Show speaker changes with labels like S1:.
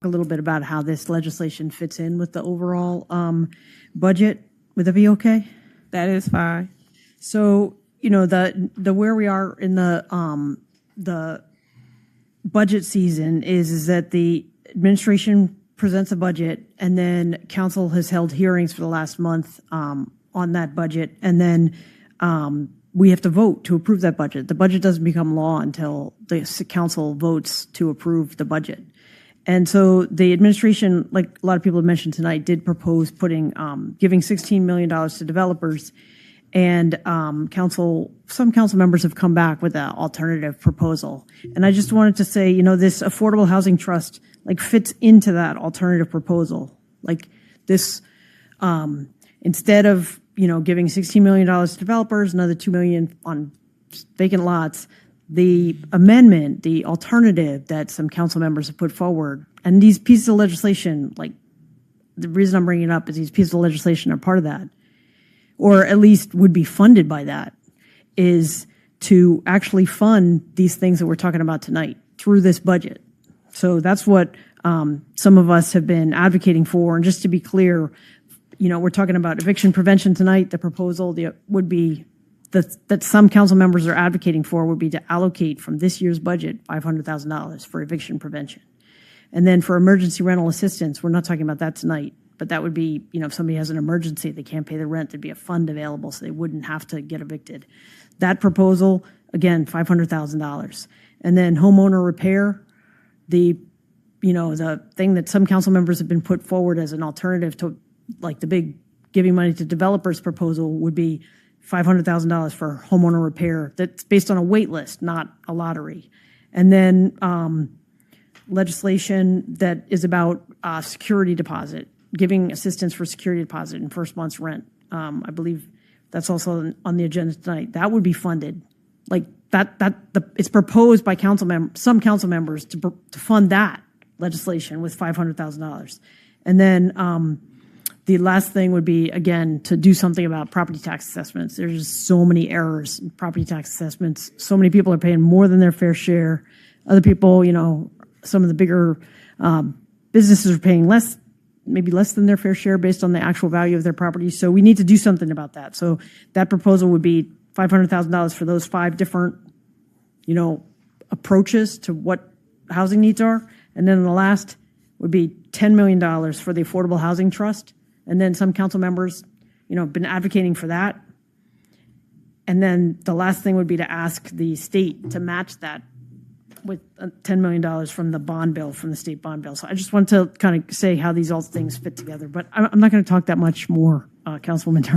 S1: a little bit about how this legislation fits in with the overall budget. Would that be okay?
S2: That is fine.
S1: So, you know, the where we are in the budget season is that the administration presents a budget, and then council has held hearings for the last month on that budget, and then we have to vote to approve that budget. The budget doesn't become law until the council votes to approve the budget. And so the administration, like a lot of people have mentioned tonight, did propose giving $16 million to developers. And some council members have come back with an alternative proposal. And I just wanted to say, you know, this affordable housing trust fits into that alternative proposal. Like this, instead of, you know, giving $16 million to developers, another $2 million on vacant lots, the amendment, the alternative that some council members have put forward, and these pieces of legislation, like the reason I'm bringing it up is these pieces of legislation are part of that, or at least would be funded by that, is to actually fund these things that we're talking about tonight through this budget. So that's what some of us have been advocating for. And just to be clear, you know, we're talking about eviction prevention tonight. The proposal would be that some council members are advocating for would be to allocate from this year's budget $500,000 for eviction prevention. And then for emergency rental assistance, we're not talking about that tonight, but that would be, you know, if somebody has an emergency, they can't pay the rent, there'd be a fund available so they wouldn't have to get evicted. That proposal, again, $500,000. And then homeowner repair, the thing that some council members have been put forward as an alternative to like the big giving money to developers proposal would be $500,000 for homeowner repair. That's based on a wait list, not a lottery. And then legislation that is about security deposit, giving assistance for security deposit and first month's rent. I believe that's also on the agenda tonight. That would be funded. Like it's proposed by some council members to fund that legislation with $500,000. And then the last thing would be, again, to do something about property tax assessments. There's just so many errors in property tax assessments. So many people are paying more than their fair share. Other people, you know, some of the bigger businesses are paying less, maybe less than their fair share based on the actual value of their property. So we need to do something about that. So that proposal would be $500,000 for those 5 different, you know, approaches to what housing needs are. And then the last would be $10 million for the Affordable Housing Trust. And then some council members, you know, have been advocating for that. And then the last thing would be to ask the state to match that with $10 million from the bond bill, from the state bond bill. So I just want to kind of say how these all things fit together. But I'm not going to talk that much more, Councilwoman.